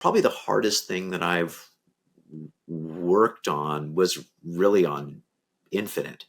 probably the hardest thing that I've worked on was really on Infinite.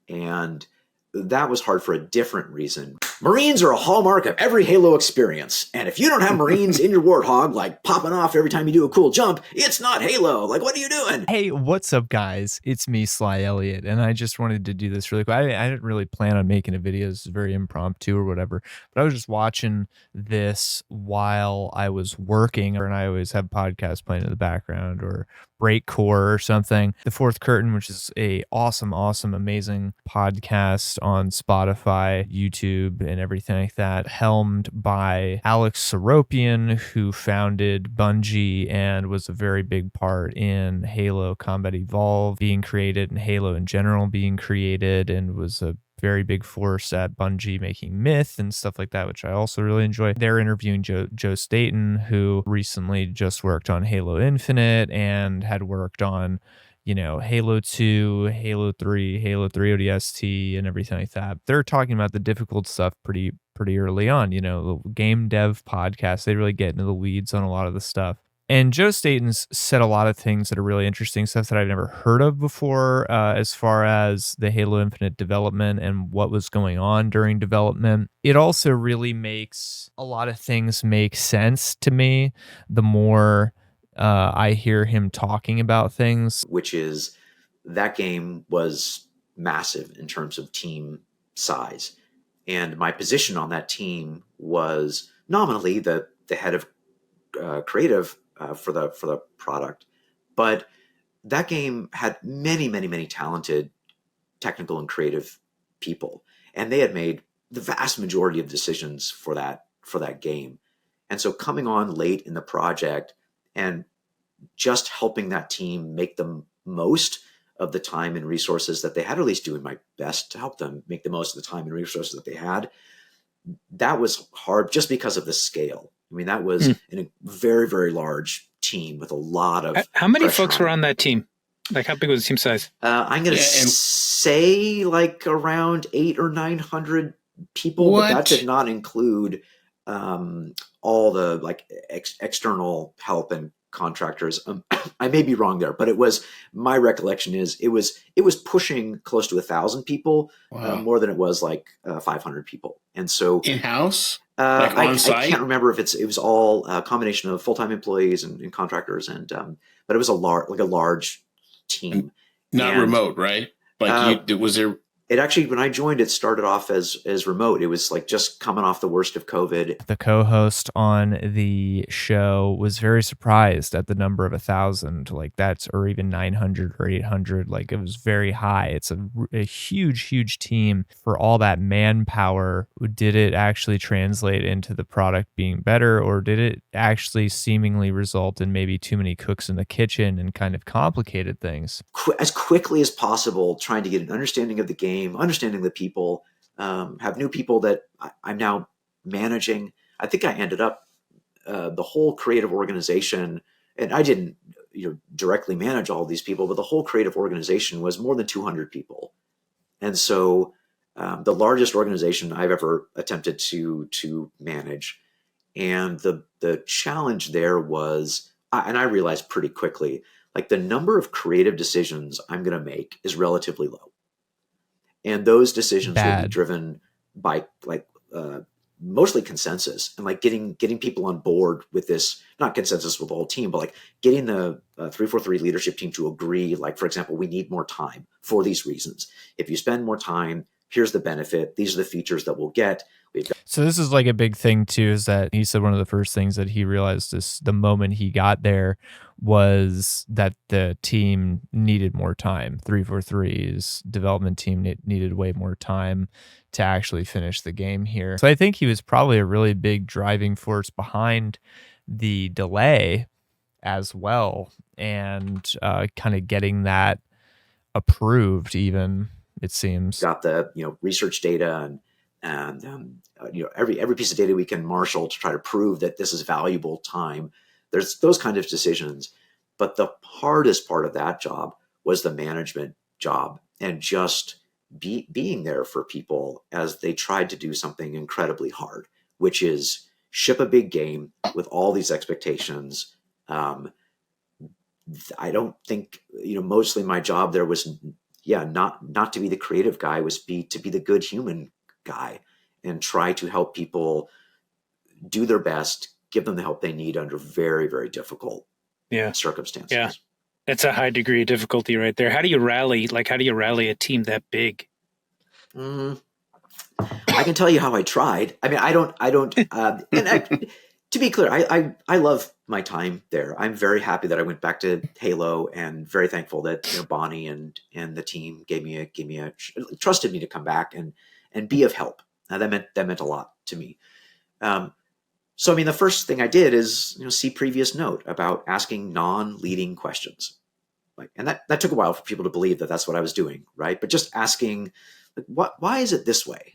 And that was hard for a different reason. Marines are a hallmark of every Halo experience. And if you don't have Marines in your Warthog, like popping off every time you do a cool jump, it's not Halo. Like, what are you doing? Hey, what's up, guys? It's me, Sly Elliott, and I just wanted to do this really quick. I didn't really plan on making a video. This is very impromptu or whatever, but I was just watching this while I was working, and I always have podcasts playing in the background or Breakcore or something. The Fourth Curtain, which is a awesome, amazing podcast on Spotify, YouTube, and everything like that, helmed by Alex Seropian, who founded Bungie and was a very big part in Halo Combat Evolved being created and Halo in general being created, and was a very big force at Bungie making Myth and stuff like that, which I also really enjoy. They're interviewing Joe Staten, who recently just worked on Halo Infinite and had worked on, Halo 2, Halo 3, Halo 3 ODST, and everything like that. They're talking about the difficult stuff pretty early on. The game dev podcast, they really get into the weeds on a lot of the stuff. And Joe Staten's said a lot of things that are really interesting, stuff that I've never heard of before, as far as the Halo Infinite development and what was going on during development. It also really makes a lot of things make sense to me the more I hear him talking about things. Which is, that game was massive in terms of team size. And my position on that team was nominally the head of creative for the product, but that game had many talented technical and creative people, and they had made the vast majority of decisions for that game. And so coming on late in the project and just helping that team make the most of the time and resources that they had, or at least doing my best to help them make the most of the time and resources that they had, that was hard just because of the scale. I mean, that was a very large team with a lot of How many folks were on that team? Like, how big was the team size? I'm going to say like around 800 or 900 people, but that did not include all the like external help and contractors. I may be wrong there, but it was, my recollection is it was pushing close to 1,000 people, more than it was like 500 people. And so in-house, like I can't remember if it was all a combination of full-time employees and contractors, and but it was a large team. Not remote, right? Like was there? It actually, when I joined, it started off as remote. It was like just coming off the worst of COVID. The co-host on the show was very surprised at the number of 1,000, like that's, or even 900 or 800. Like, it was very high. It's a huge team for all that manpower. Did it actually translate into the product being better, or did it actually seemingly result in maybe too many cooks in the kitchen and kind of complicated things? As quickly as possible, trying to get an understanding of the game, understanding the people, have new people that I'm now managing. I think I ended up the whole creative organization, and I didn't directly manage all these people, but the whole creative organization was more than 200 people. And so the largest organization I've ever attempted to manage. And the challenge there was, and I realized pretty quickly, like the number of creative decisions I'm going to make is relatively low. And those decisions will be driven by like mostly consensus, and like getting people on board with this, not consensus with the whole team, but like getting the 343 leadership team to agree, like, for example, we need more time for these reasons. If you spend more time, here's the benefit. These are the features that we'll get. So this is like a big thing too, is that he said one of the first things that he realized is the moment he got there was that the team needed more time. 343's development team needed way more time to actually finish the game here. So I think he was probably a really big driving force behind the delay as well, and kind of getting that approved even, it seems. Got the research data and every piece of data we can marshal to try to prove that this is valuable time. There's those kind of decisions, but the hardest part of that job was the management job, and just being there for people as they tried to do something incredibly hard, which is ship a big game with all these expectations, Um, I don't think, mostly my job there was, not to be the creative guy, was to be the good human guy and try to help people do their best, give them the help they need under very, very difficult circumstances. Yeah. That's a high degree of difficulty right there. How do you rally a team that big? I can tell you how I tried. I mean, I don't, to be clear, I love my time there. I'm very happy that I went back to Halo, and very thankful that Bonnie and the team trusted me to come back and be of help. That meant a lot to me. So, I mean, the first thing I did is, see previous note about asking non-leading questions. And that took a while for people to believe that that's what I was doing, right? But just asking, why is it this way?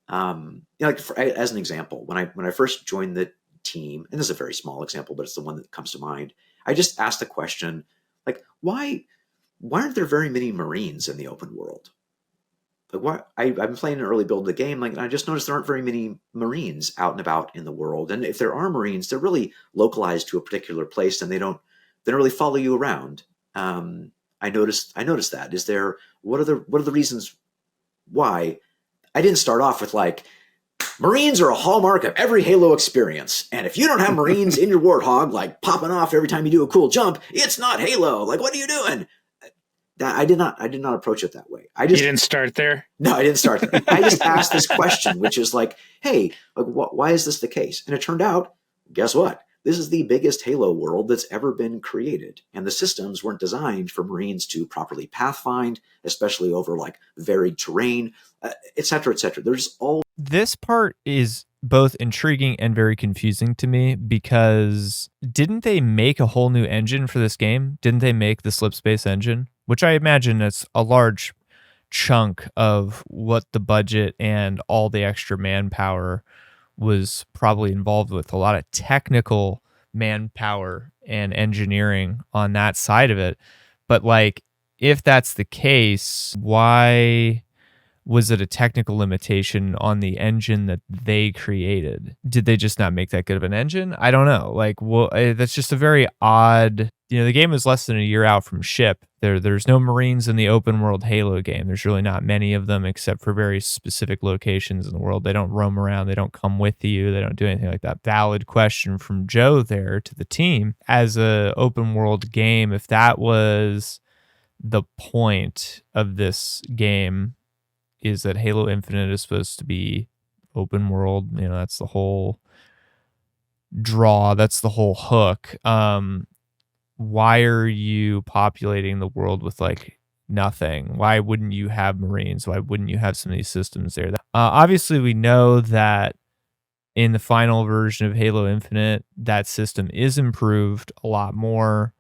As an example, when I first joined the team, and this is a very small example, but it's the one that comes to mind, I just asked the question, why aren't there very many Marines in the open world? I've been playing an early build of the game, and I just noticed there aren't very many Marines out and about in the world. And if there are Marines, they're really localized to a particular place, and they don't really follow you around. I noticed that. What are the reasons why? I didn't start off with Marines are a hallmark of every Halo experience, and if you don't have Marines in your Warthog popping off every time you do a cool jump, it's not Halo. What are you doing? I did not approach it that way. You didn't start there? No, I didn't start there. I just asked this question, which is hey, why is this the case? And it turned out, guess what? This is the biggest Halo world that's ever been created. And the systems weren't designed for Marines to properly pathfind, especially over varied terrain, et cetera, et cetera. This part is both intriguing and very confusing to me, because didn't they make a whole new engine for this game? Didn't they make the Slipspace engine? Which I imagine is a large chunk of what the budget and all the extra manpower was probably involved with. A lot of technical manpower and engineering on that side of it. But if that's the case, why was it a technical limitation on the engine that they created? Did they just not make that good of an engine? I don't know. That's just a very odd. The game was less than a year out from ship. There's no Marines in the open world Halo game. There's really not many of them, except for very specific locations in the world. They don't roam around. They don't come with you. They don't do anything like that. Valid question from Joe there to the team. As a open world game, if that was the point of this game, is that Halo Infinite is supposed to be open world. That's the whole draw. That's the whole hook. Why are you populating the world with nothing? Why wouldn't you have Marines? Why wouldn't you have some of these systems there? Obviously, we know that in the final version of Halo Infinite, that system is improved a lot more,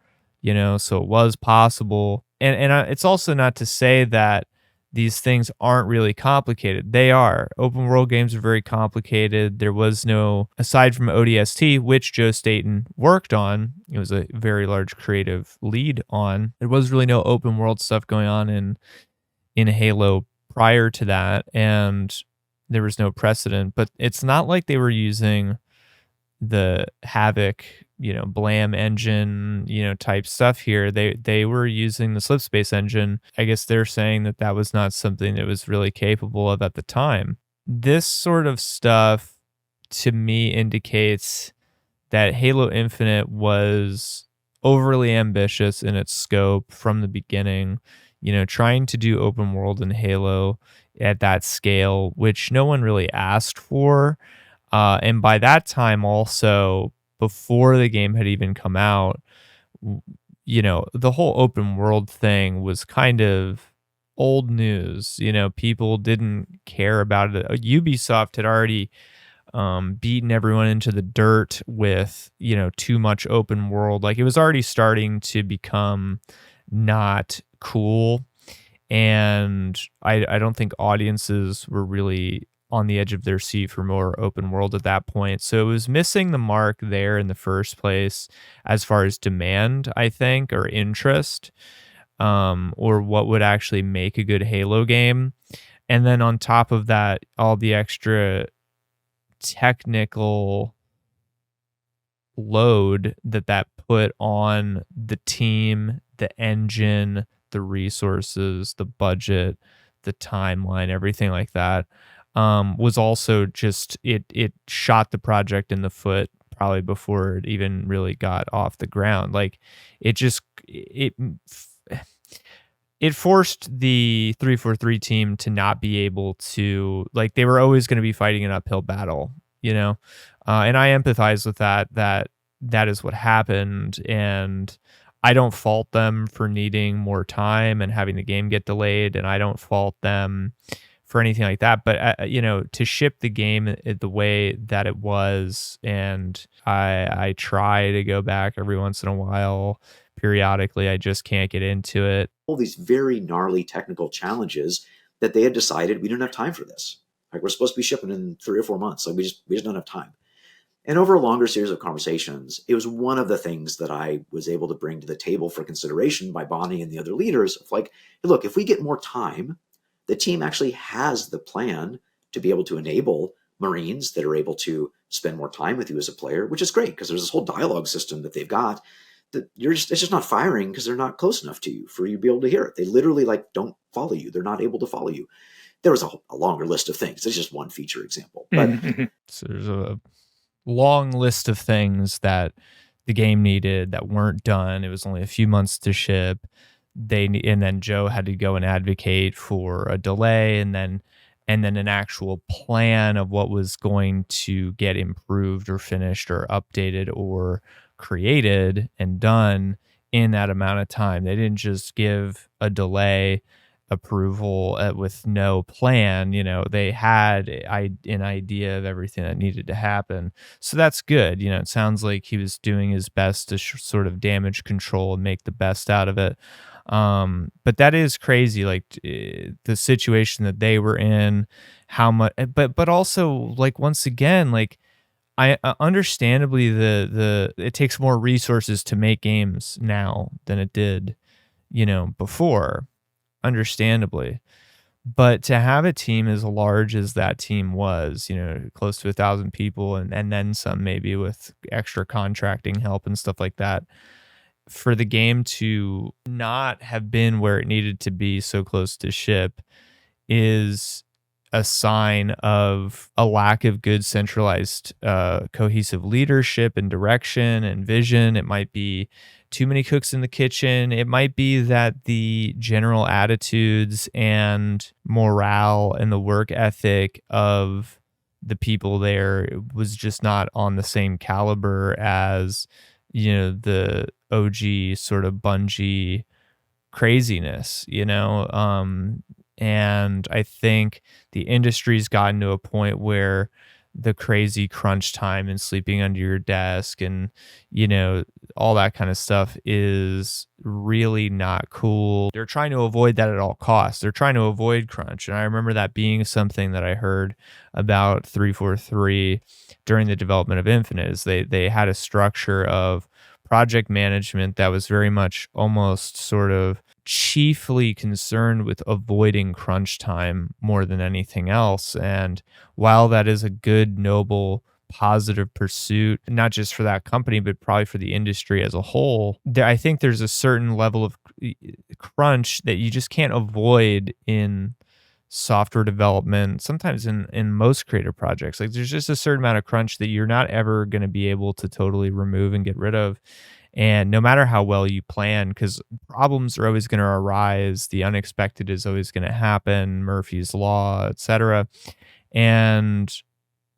so it was possible. And it's also not to say that these things aren't really complicated. They are. Open world games are very complicated. There was no, aside from ODST, which Joe Staten worked on, it was a very large creative lead on, there was really no open world stuff going on in Halo prior to that, and there was no precedent. But it's not like they were using the Havoc, Blam engine, type stuff here. They were using the Slipspace engine. I guess they're saying that was not something that was really capable of at the time. This sort of stuff to me indicates that Halo Infinite was overly ambitious in its scope from the beginning, trying to do open world in Halo at that scale, which no one really asked for. And by that time also, before the game had even come out, the whole open world thing was kind of old news. People didn't care about it. Ubisoft had already beaten everyone into the dirt with, too much open world. It was already starting to become not cool. And I don't think audiences were really on the edge of their seat for more open world at that point. So it was missing the mark there in the first place as far as demand, I think, or interest, or what would actually make a good Halo game. And then on top of that, all the extra technical load that put on the team, the engine, the resources, the budget, the timeline, everything like that, was also just it shot the project in the foot probably before it even really got off the ground. Like it just it forced the 343 team to not be able to, like, they were always going to be fighting an uphill battle, you know? And I empathize with that is what happened. And I don't fault them for needing more time and having the game get delayed. And I don't fault them for anything like that. But, to ship the game the way that it was, and I try to go back every once in a while, periodically, I just can't get into it. All these very gnarly technical challenges that they had decided we don't have time for this. Like, we're supposed to be shipping in 3 or 4 months. Like, we just don't have time. And over a longer series of conversations, it was one of the things that I was able to bring to the table for consideration by Bonnie and the other leaders of like, hey, look, if we get more time, the team actually has the plan to be able to enable Marines that are able to spend more time with you as a player, which is great because there's this whole dialogue system that they've got that it's just not firing because they're not close enough to you for you to be able to hear it. They literally don't follow you. They're not able to follow you. There was a longer list of things. It's just one feature example. But so there's a long list of things that the game needed that weren't done. It was only a few months to ship. And then Joe had to go and advocate for a delay, and then an actual plan of what was going to get improved or finished or updated or created and done in that amount of time. They didn't just give a delay approval with no plan. They had an idea of everything that needed to happen. So that's good. It sounds like he was doing his best to sort of damage control and make the best out of it. But that is crazy, like the situation that they were in, how much, but also, like, once again, like, I understandably it takes more resources to make games now than it did, before, understandably. But to have a team as large as that team was, close to 1,000 people and then some, maybe with extra contracting help and stuff like that, for the game to not have been where it needed to be so close to ship is a sign of a lack of good centralized cohesive leadership and direction and vision. It might be too many cooks in the kitchen. It might be that the general attitudes and morale and the work ethic of the people there was just not on the same caliber as, the OG sort of Bungie craziness, and I think the industry's gotten to a point where the crazy crunch time and sleeping under your desk and, all that kind of stuff is really not cool. They're trying to avoid that at all costs. They're trying to avoid crunch. And I remember that being something that I heard about 343 during the development of Infinite, is they had a structure of project management that was very much almost sort of chiefly concerned with avoiding crunch time more than anything else. And while that is a good, noble, positive pursuit, not just for that company, but probably for the industry as a whole, I think there's a certain level of crunch that you just can't avoid in software development, sometimes in most creative projects. Like, there's just a certain amount of crunch that you're not ever going to be able to totally remove and get rid of. And no matter how well you plan, because problems are always going to arise, the unexpected is always going to happen, Murphy's Law, etc. And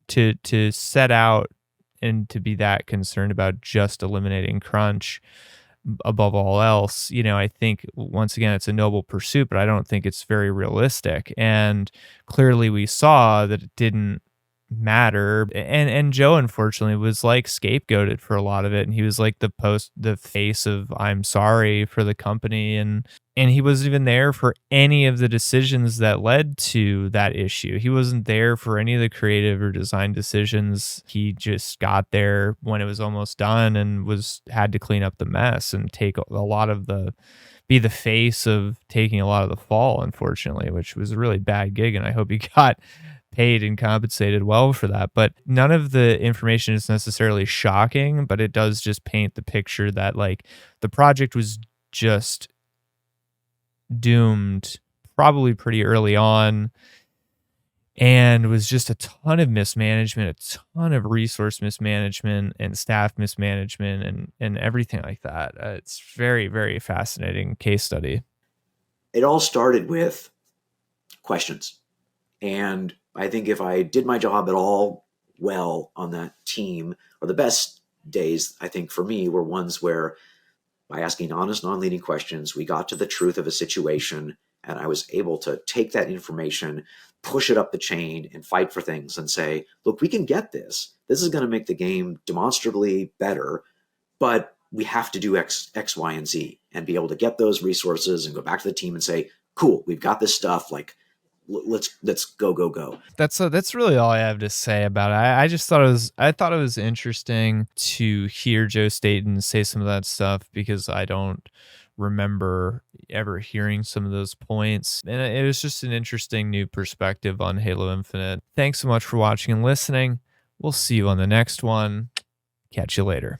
to set out and to be that concerned about just eliminating crunch above all else, I think, once again, it's a noble pursuit, but I don't think it's very realistic. And clearly we saw that it didn't matter. And Joe, unfortunately, was like scapegoated for a lot of it. And he was like the face of I'm sorry for the company. And he wasn't even there for any of the decisions that led to that issue. He wasn't there for any of the creative or design decisions. He just got there when it was almost done and had to clean up the mess and be the face of taking a lot of the fall, unfortunately, which was a really bad gig. And I hope he got paid and compensated well for that. But none of the information is necessarily shocking, but it does just paint the picture that like the project was just doomed probably pretty early on, and was just a ton of mismanagement, a ton of resource mismanagement and staff mismanagement and everything like that. It's very, very fascinating case study. It all started with questions. And I think if I did my job at all well on that team, or the best days, I think for me, were ones where by asking honest, non-leading questions, we got to the truth of a situation, and I was able to take that information, push it up the chain, and fight for things and say, look, we can get this. This is going to make the game demonstrably better, but we have to do X, Y, and Z, and be able to get those resources and go back to the team and say, cool, we've got this stuff. Like, let's go. That's really all I have to say about it. I just thought it was interesting to hear Joe Staten say some of that stuff, because I don't remember ever hearing some of those points, and it was just an interesting new perspective on Halo Infinite. Thanks so much for watching and listening. We'll see you on the next one. Catch you later.